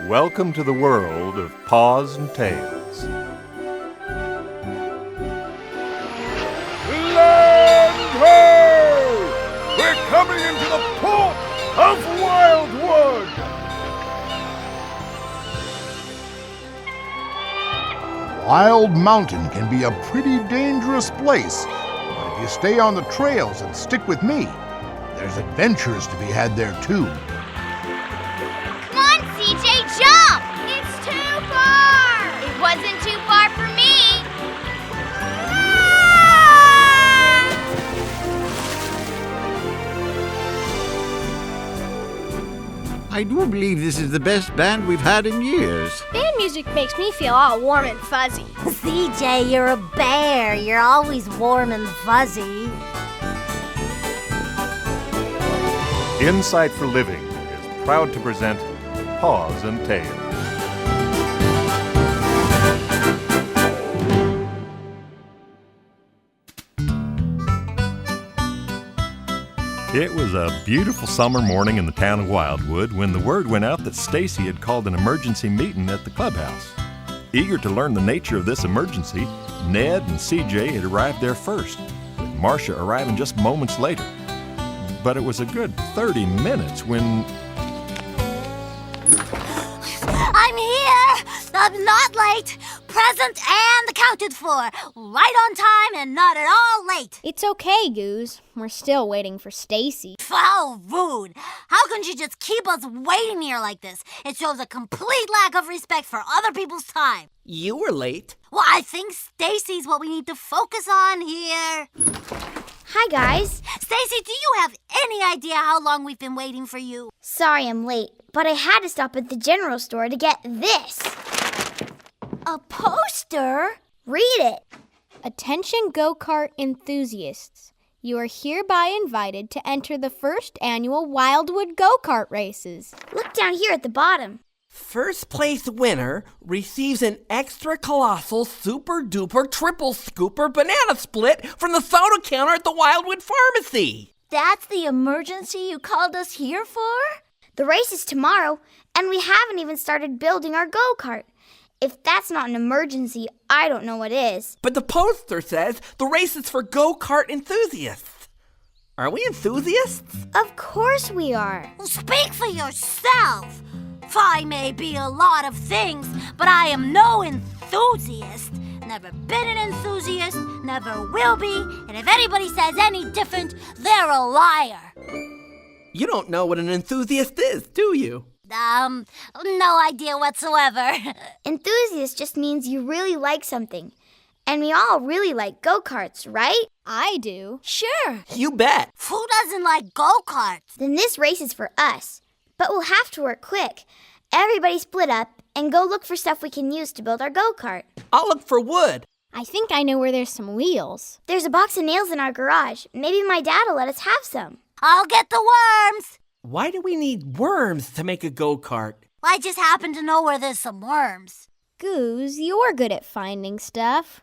Welcome to the world of Paws and Tails. Land ho! We're coming into the port of Wildwood! Wild Mountain can be a pretty dangerous place, but if you stay on the trails and stick with me, there's adventures to be had there too. Come on, CJ, jump! It's too far! It wasn't too far for me! I do believe this is the best band we've had in years. Band music makes me feel all warm and fuzzy. CJ, you're a bear. You're always warm and fuzzy. Insight for Living is proud to present Paws and Tails. It was a beautiful summer morning in the town of Wildwood when the word went out that Stacy had called an emergency meeting at the clubhouse. Eager to learn the nature of this emergency, Ned and CJ had arrived there first, with Marcia arriving just moments later. But it was a good 30 minutes when... I'm here! I'm not late. Present and accounted for. Right on time and not at all late. It's okay, Goose. We're still waiting for Stacy. How rude. How can you just keep us waiting here like this? It shows a complete lack of respect for other people's time. You were late. Well, I think Stacy's what we need to focus on here. Hi, guys. Stacy, do you have any idea how long we've been waiting for you? Sorry I'm late, but I had to stop at the general store to get this. A poster? Read it. Attention go-kart enthusiasts. You are hereby invited to enter the first annual Wildwood go-kart races. Look down here at the bottom. First place winner receives an extra colossal super duper triple scooper banana split from the soda counter at the Wildwood Pharmacy. That's the emergency you called us here for? The race is tomorrow, and we haven't even started building our go-kart. If that's not an emergency, I don't know what is. But the poster says the race is for go-kart enthusiasts. Are we enthusiasts? Of course we are. Well, speak for yourself. I may be a lot of things, but I am no enthusiast. Never been an enthusiast, never will be, and if anybody says any different, they're a liar. You don't know what an enthusiast is, do you? No idea whatsoever. Enthusiast just means you really like something. And we all really like go-karts, right? I do. Sure. You bet. Who doesn't like go-karts? Then this race is for us. But we'll have to work quick. Everybody split up and go look for stuff we can use to build our go-kart. I'll look for wood. I think I know where there's some wheels. There's a box of nails in our garage. Maybe my dad will let us have some. I'll get the worms. Why do we need worms to make a go-kart? I just happen to know where there's some worms. Goose, you're good at finding stuff.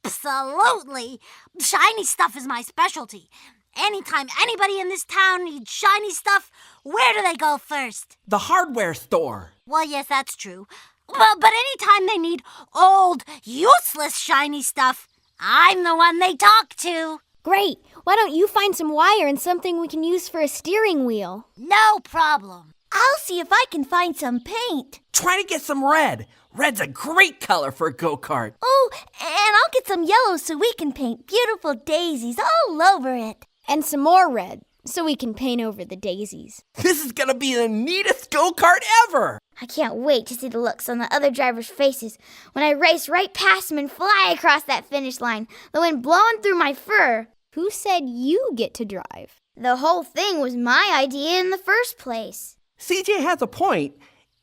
Absolutely. Shiny stuff is my specialty. Anytime anybody in this town needs shiny stuff, where do they go first? The hardware store. Well, yes, that's true. But anytime they need old, useless shiny stuff, I'm the one they talk to. Great. Why don't you find some wire and something we can use for a steering wheel? No problem. I'll see if I can find some paint. Try to get some red. Red's a great color for a go-kart. Oh, and I'll get some yellow so we can paint beautiful daisies all over it. And some more red, so we can paint over the daisies. This is gonna be the neatest go-kart ever! I can't wait to see the looks on the other drivers' faces when I race right past them and fly across that finish line, the wind blowing through my fur. Who said you get to drive? The whole thing was my idea in the first place. CJ has a point.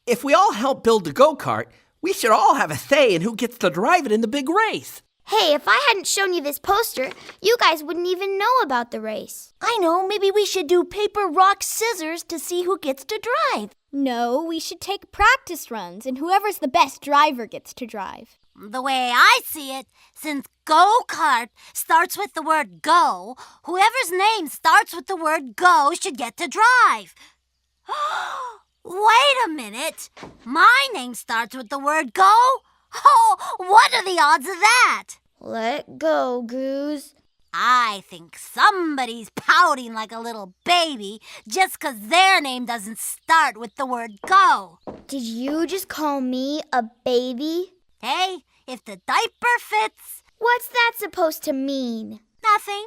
If we all help build the go-kart, we should all have a say in who gets to drive it in the big race. Hey, if I hadn't shown you this poster, you guys wouldn't even know about the race. I know, maybe we should do paper, rock, scissors to see who gets to drive. No, we should take practice runs, and whoever's the best driver gets to drive. The way I see it, since go-kart starts with the word go, whoever's name starts with the word go should get to drive. Wait a minute. My name starts with the word go? Oh, what are the odds of that? Let go, Goose. I think somebody's pouting like a little baby just 'cause their name doesn't start with the word go. Did you just call me a baby? Hey, if the diaper fits... What's that supposed to mean? Nothing.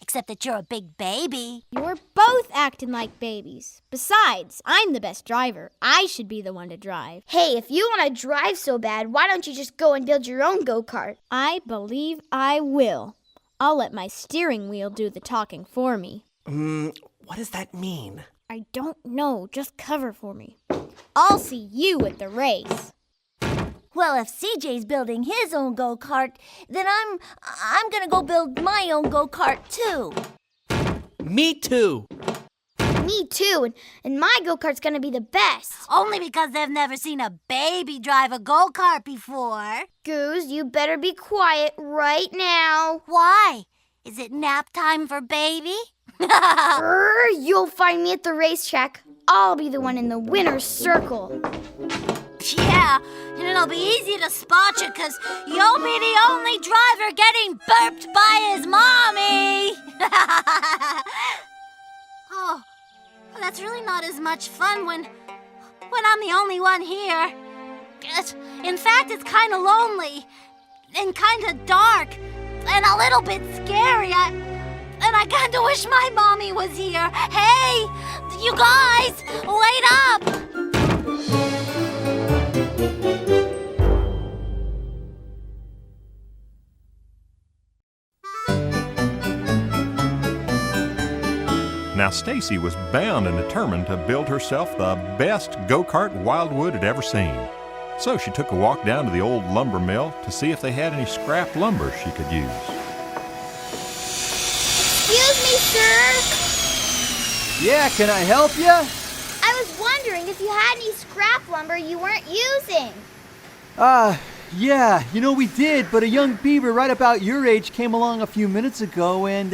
Except that you're a big baby. You're both acting like babies. Besides, I'm the best driver. I should be the one to drive. Hey, if you want to drive so bad, why don't you just go and build your own go-kart? I believe I will. I'll let my steering wheel do the talking for me. What does that mean? I don't know. Just cover for me. I'll see you at the race. Well, if CJ's building his own go-kart, then I'm gonna go build my own go-kart too. Me too. Me too, and my go-kart's gonna be the best. Only because they've never seen a baby drive a go-kart before. Goose, you better be quiet right now. Why? Is it nap time for baby? You'll find me at the racetrack. I'll be the one in the winner's circle. Yeah, and it'll be easy to spot you because you'll be the only driver getting burped by his mommy. Oh, that's really not as much fun when I'm the only one here. In fact, it's kind of lonely and kind of dark and a little bit scary. And I kind of wish my mommy was here. Hey, you guys, wait up! Now, Stacy was bound and determined to build herself the best go-kart Wildwood had ever seen. So she took a walk down to the old lumber mill to see if they had any scrap lumber she could use. Excuse me, sir. Yeah, can I help you? I was wondering if you had any scrap lumber you weren't using. Yeah, we did, but a young beaver right about your age came along a few minutes ago and,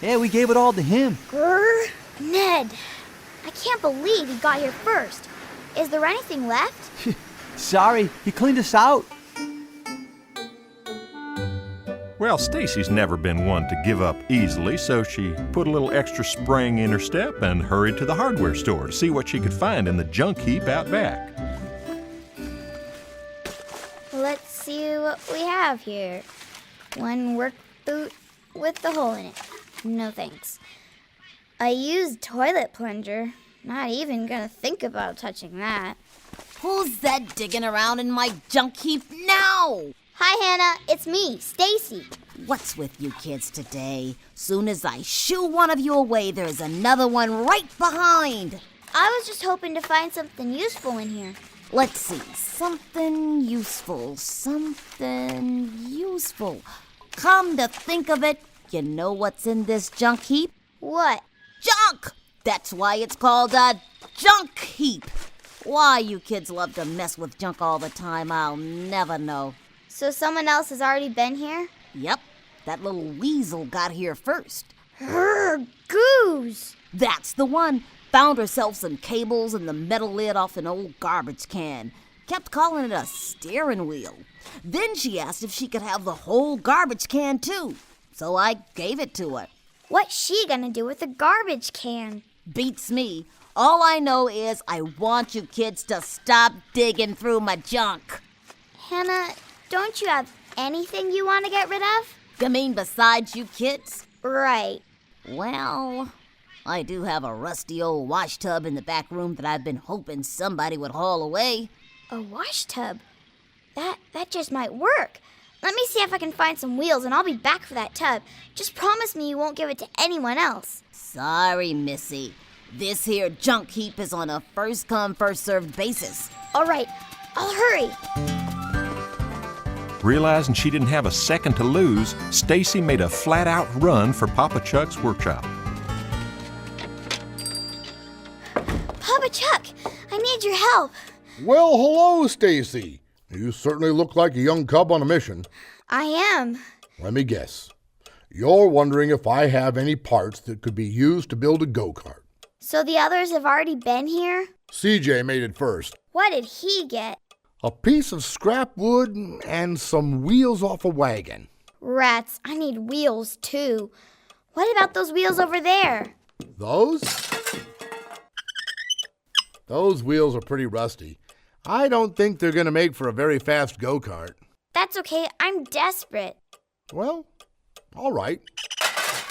yeah, we gave it all to him. Grr, Ned, I can't believe he got here first. Is there anything left? Sorry, he cleaned us out. Well, Stacy's never been one to give up easily, so she put a little extra spring in her step and hurried to the hardware store to see what she could find in the junk heap out back. Let's see what we have here. One work boot with the hole in it. No thanks. A used toilet plunger. Not even gonna think about touching that. Who's that digging around in my junk heap now? Hi, Hannah. It's me, Stacy. What's with you kids today? Soon as I shoo one of you away, there's another one right behind. I was just hoping to find something useful in here. Let's see. Something useful. Come to think of it, you know what's in this junk heap? What? Junk! That's why it's called a junk heap. Why you kids love to mess with junk all the time, I'll never know. So someone else has already been here? Yep, that little weasel got here first. Goose! That's the one. Found herself some cables and the metal lid off an old garbage can. Kept calling it a steering wheel. Then she asked if she could have the whole garbage can too. So I gave it to her. What's she gonna do with a garbage can? Beats me. All I know is I want you kids to stop digging through my junk. Hannah, don't you have anything you want to get rid of? You mean besides you kids? Right. Well, I do have a rusty old wash tub in the back room that I've been hoping somebody would haul away. A wash tub? That just might work. Let me see if I can find some wheels and I'll be back for that tub. Just promise me you won't give it to anyone else. Sorry, Missy. This here junk heap is on a first-come, first-served basis. All right, I'll hurry. Realizing she didn't have a second to lose, Stacy made a flat-out run for Papa Chuck's workshop. Papa Chuck, I need your help. Well, hello, Stacy. You certainly look like a young cub on a mission. I am. Let me guess. You're wondering if I have any parts that could be used to build a go-kart. So the others have already been here? CJ made it first. What did he get? A piece of scrap wood and some wheels off a wagon. Rats, I need wheels too. What about those wheels over there? Those? Those wheels are pretty rusty. I don't think they're going to make for a very fast go-kart. That's okay, I'm desperate. Well, all right.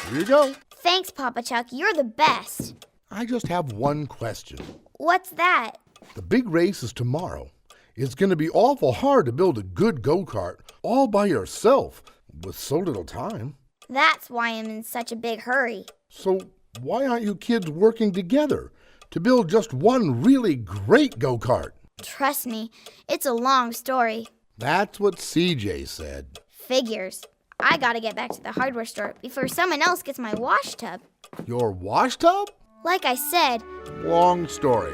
Here you go. Thanks, Papa Chuck, you're the best. I just have one question. What's that? The big race is tomorrow. It's going to be awful hard to build a good go-kart all by yourself with so little time. That's why I'm in such a big hurry. So why aren't you kids working together to build just one really great go-kart? Trust me, it's a long story. That's what CJ said. Figures. I gotta get back to the hardware store before someone else gets my wash tub. Your wash tub? Like I said. Long story.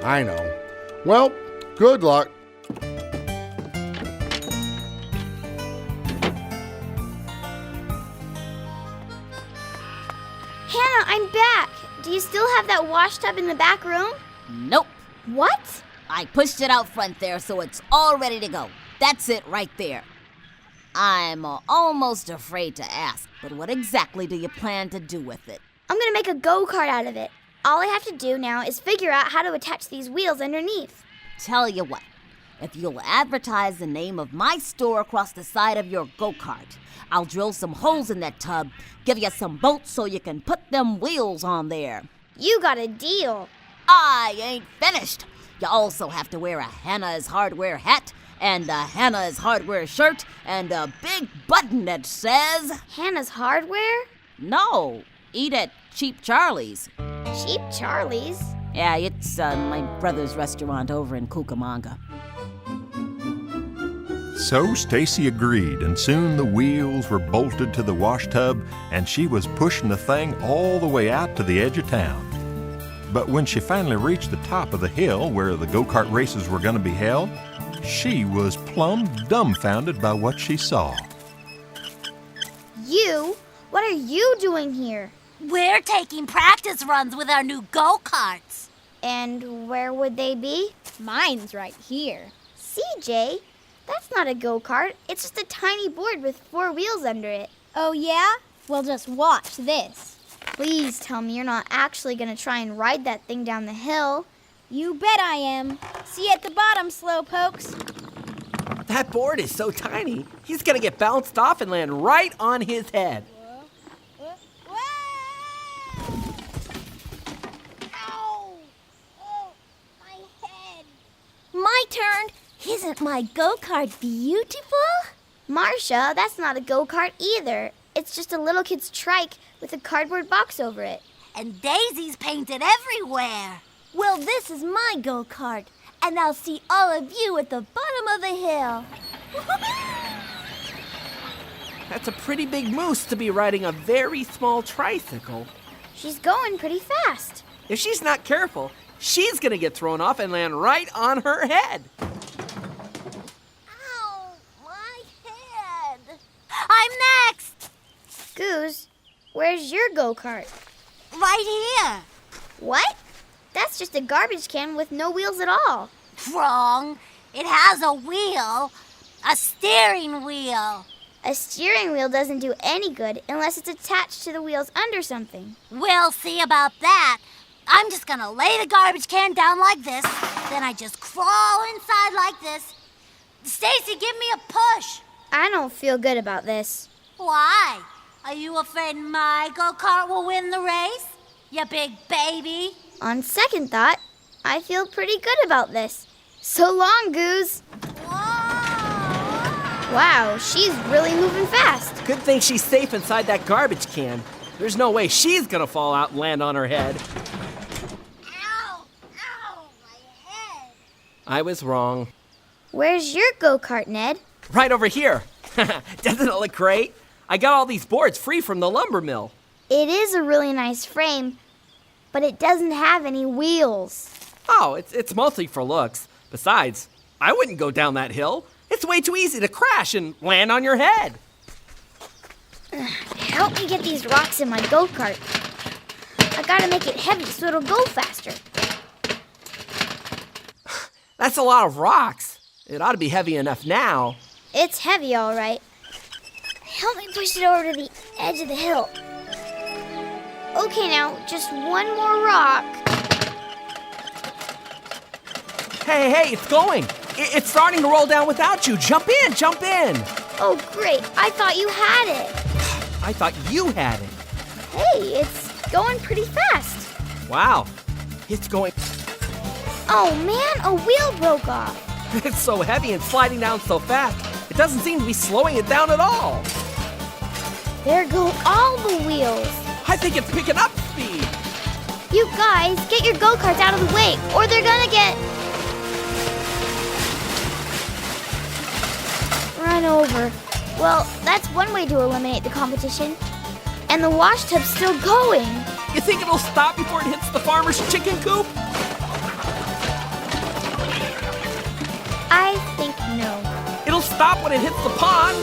I know. Well, good luck. Hannah, I'm back. Do you still have that wash tub in the back room? Nope. What? I pushed it out front there so it's all ready to go. That's it right there. I'm almost afraid to ask, but what exactly do you plan to do with it? I'm gonna make a go-kart out of it. All I have to do now is figure out how to attach these wheels underneath. Tell you what, if you'll advertise the name of my store across the side of your go-kart, I'll drill some holes in that tub, give you some bolts so you can put them wheels on there. You got a deal. I ain't finished. You also have to wear a Hannah's Hardware hat and a Hannah's Hardware shirt and a big button that says... Hannah's Hardware? No, eat at Cheap Charlie's. Cheap Charlie's? Yeah, it's my brother's restaurant over in Cucamonga. So Stacy agreed, and soon the wheels were bolted to the wash tub, and she was pushing the thing all the way out to the edge of town. But when she finally reached the top of the hill where the go-kart races were going to be held, she was plumb dumbfounded by what she saw. You? What are you doing here? We're taking practice runs with our new go-karts. And where would they be? Mine's right here. CJ, that's not a go-kart. It's just a tiny board with 4 wheels under it. Oh, yeah? Well, just watch this. Please tell me you're not actually going to try and ride that thing down the hill. You bet I am. See you at the bottom, slowpokes. That board is so tiny, he's gonna get bounced off and land right on his head. Ow! Oh, my head. My turn. Isn't my go-kart beautiful? Marcia, that's not a go-kart either. It's just a little kid's trike with a cardboard box over it. And daisies painted everywhere. Well, this is my go-kart, and I'll see all of you at the bottom of the hill. That's a pretty big moose to be riding a very small tricycle. She's going pretty fast. If she's not careful, she's gonna get thrown off and land right on her head. Ow, my head. I'm next. Goose, where's your go-kart? Right here. What? That's just a garbage can with no wheels at all. Wrong. It has a wheel. A steering wheel. A steering wheel doesn't do any good unless it's attached to the wheels under something. We'll see about that. I'm just gonna lay the garbage can down like this. Then I just crawl inside like this. Stacy, give me a push. I don't feel good about this. Why? Are you afraid my go-kart will win the race? You big baby. On second thought, I feel pretty good about this. So long, Goose. Wow, she's really moving fast. Good thing she's safe inside that garbage can. There's no way she's gonna fall out and land on her head. Ow! Ow! My head. I was wrong. Where's your go-kart, Ned? Right over here. Doesn't it look great? I got all these boards free from the lumber mill. It is a really nice frame, but it doesn't have any wheels. Oh, it's mostly for looks. Besides, I wouldn't go down that hill. It's way too easy to crash and land on your head. Help me get these rocks in my go-kart. I gotta make it heavy so it'll go faster. That's a lot of rocks. It ought to be heavy enough now. It's heavy, all right. Help me push it over to the edge of the hill. Okay, now, just one more rock. Hey, it's going. It's starting to roll down without you. Jump in. Oh, great. I thought you had it. I thought you had it. Hey, it's going pretty fast. Wow, it's going. Oh, man, a wheel broke off. It's so heavy and sliding down so fast. It doesn't seem to be slowing it down at all. There go all the wheels. I think it's picking up speed. You guys, get your go-karts out of the way, or they're gonna get run over. Well, that's one way to eliminate the competition. And the wash tub's still going. You think it'll stop before it hits the farmer's chicken coop? I think no. It'll stop when it hits the pond.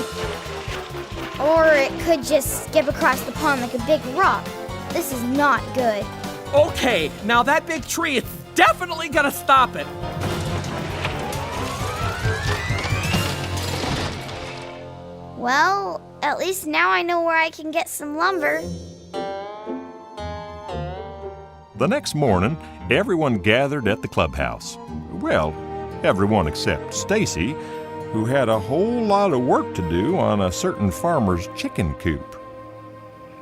Or it could just skip across the pond like a big rock. This is not good. Okay, now that big tree is definitely gonna stop it. Well, at least now I know where I can get some lumber. The next morning, everyone gathered at the clubhouse. Well, everyone except Stacy, who had a whole lot of work to do on a certain farmer's chicken coop.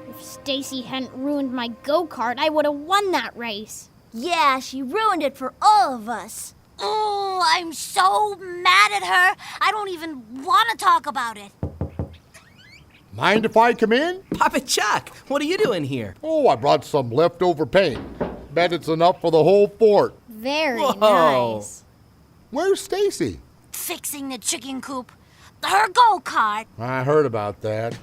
If Stacy hadn't ruined my go-kart, I would have won that race. Yeah, she ruined it for all of us. Oh, I'm so mad at her. I don't even want to talk about it. Mind if I come in? Papa Chuck, what are you doing here? Oh, I brought some leftover paint. Bet it's enough for the whole fort. Very Whoa. nice. Where's Stacy? Fixing the chicken coop. Her go-kart. I heard about that.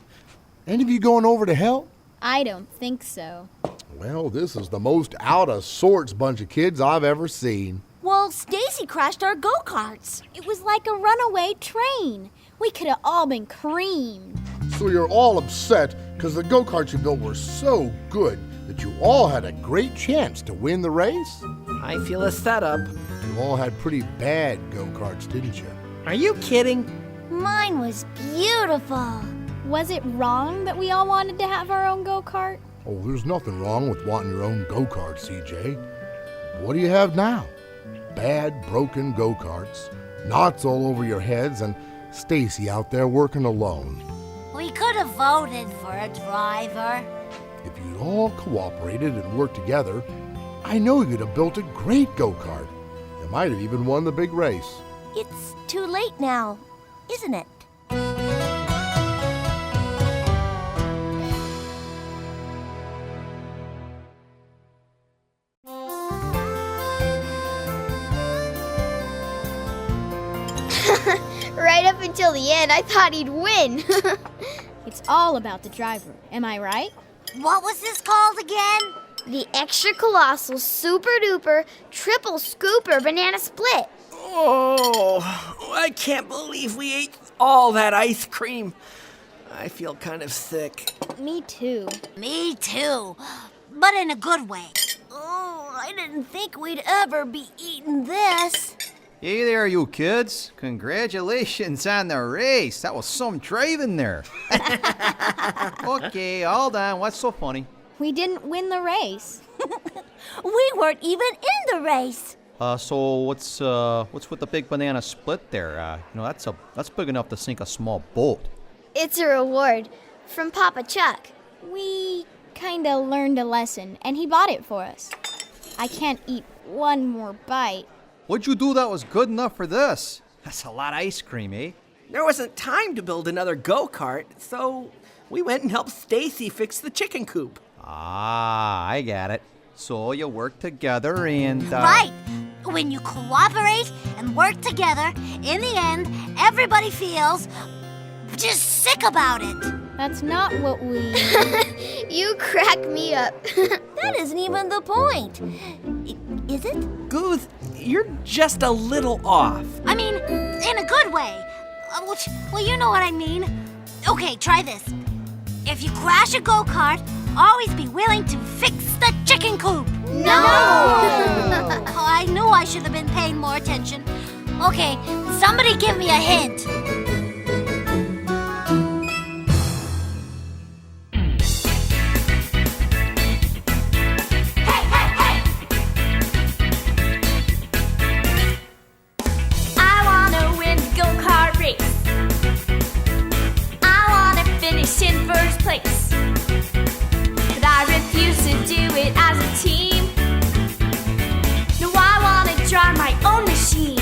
Any of you going over to help? I don't think so. Well, this is the most out-of-sorts bunch of kids I've ever seen. Well, Stacy crashed our go-karts. It was like a runaway train. We could have all been creamed. So you're all upset because the go-karts you built were so good that you all had a great chance to win the race? I feel a setup. You all had pretty bad go-karts, didn't you? Are you kidding? Mine was beautiful. Was it wrong that we all wanted to have our own go-kart? Oh, there's nothing wrong with wanting your own go-kart, CJ. What do you have now? Bad, broken go-karts, knots all over your heads, and Stacy out there working alone. We could have voted for a driver. If you'd all cooperated and worked together, I know you'd have built a great go-kart. You might have even won the big race. It's too late now, isn't it? Right up until the end, I thought he'd win. It's all about the driver, am I right? What was this called again? The extra colossal, super duper, triple scooper banana split. Oh, I can't believe we ate all that ice cream. I feel kind of sick. Me too. Me too, but in a good way. Oh, I didn't think we'd ever be eating this. Hey there, you kids. Congratulations on the race. That was some driving there. Okay, all done. What's so funny? We didn't win the race. We weren't even in the race. So what's with the big banana split there? That's big enough to sink a small boat. It's a reward from Papa Chuck. We kinda learned a lesson, and he bought it for us. I can't eat one more bite. What'd you do that was good enough for this? That's a lot of ice cream, eh? There wasn't time to build another go-kart, so we went and helped Stacy fix the chicken coop. Ah, I get it. So you work together and... Right. When you cooperate and work together, in the end, everybody feels just sick about it. That's not what we... You crack me up. That isn't even the point. Is it? Gooth, you're just a little off. I mean, in a good way. Well, you know what I mean. Okay, try this. If you crash a go-kart, always be willing to fix the chicken coop. No! Oh, I knew I should have been paying more attention. Okay, somebody give me a hint. Hey, hey, hey! I wanna win the go-kart race. I wanna finish in first place. But I refuse to do it as a team. No, I wanna drive my own machine.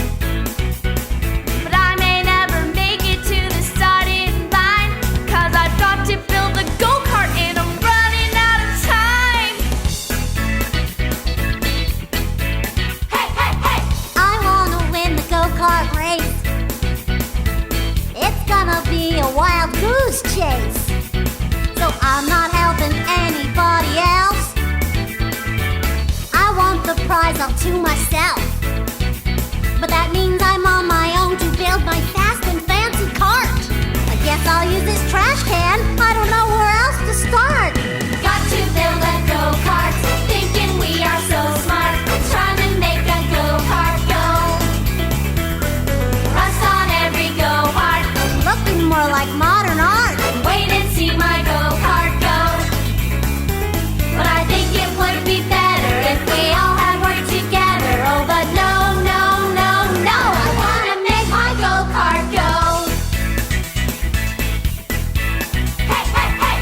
But I may never make it to the starting line, 'cause I've got to build a go-kart and I'm running out of time. Hey, hey, hey! I wanna win the go-kart race. It's gonna be a wild goose chase. So I'm not helping anybody else. I want the prize all to myself. But that means I'm on my own to build my fast and fancy cart. I guess I'll use this trash can. I don't know where else to start. Got to build a go-kart, thinking we are so smart. Trying to make a go-kart go. Rust on every go-kart, looking more like modern art. Wait and see my go-kart go. But I think it would be better if we all had worked together. Oh, but no, no, no, no. I wanna make my go-kart go. Hey, hey, hey!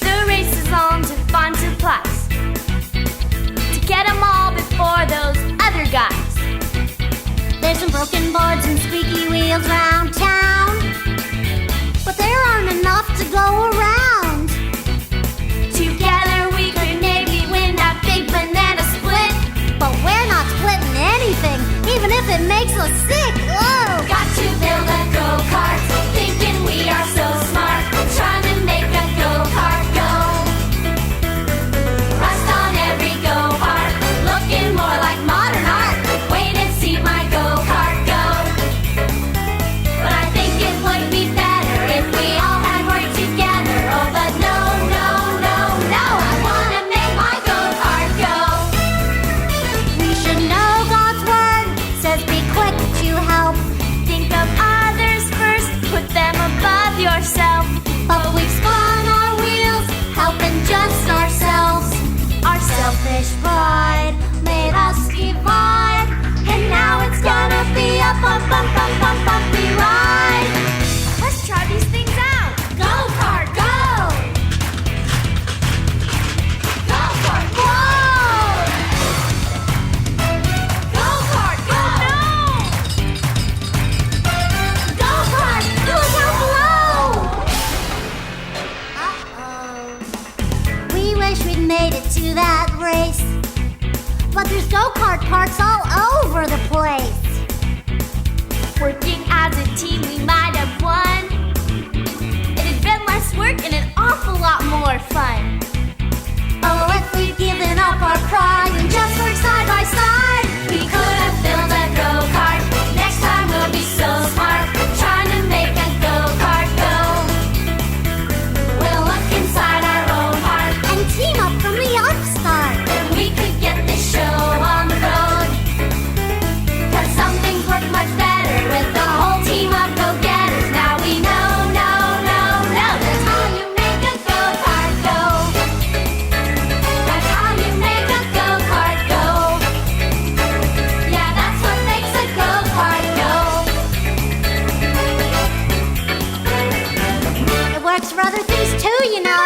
The race is on to find supplies, to get them all before those other guys. There's some broken boards and squeaky wheels round town, but there aren't enough to go around. Together we could maybe win that big banana split. But we're not splitting anything, even if it makes us sick. Oh! Got to build a go-kart, thinking we are so smart. Trying to make a go-kart go. Rust on every go-kart, looking more like modern art. Wait and see my go-kart go. But I think it would be better if we all had worked together. Oh, but no, no, no, no. I wanna make my go-kart go. We should know God's word says be quick to help. Think of others first, put them above yourself. But we've spun our wheels, helping just ourselves. Our selfish pride made us divide, and now it's gonna be a bumpy ride. Let's try these things out. Go-kart, go! Go-kart, whoa! Go-kart, go! Go-kart, look how low! Uh-oh. We wish we'd made it to that race, but there's go-kart parts all over the place. Working as a team, we might have won. It'd been less work and an awful lot more fun. Oh, if we'd given up our pride and just worked side by side, we could have built a go-kart. Next time we'll be so smart, trying to make a go-kart go. We'll look inside our own heart and team up from the upstart. Then we could get this show on the road. 'Cause some things work much better with the whole team of go-getters. Now we know, no, no, no. That's how you make a go-kart go. That's how you make a go-kart go. Yeah, that's what makes a go-kart go. It works for other things too, you know.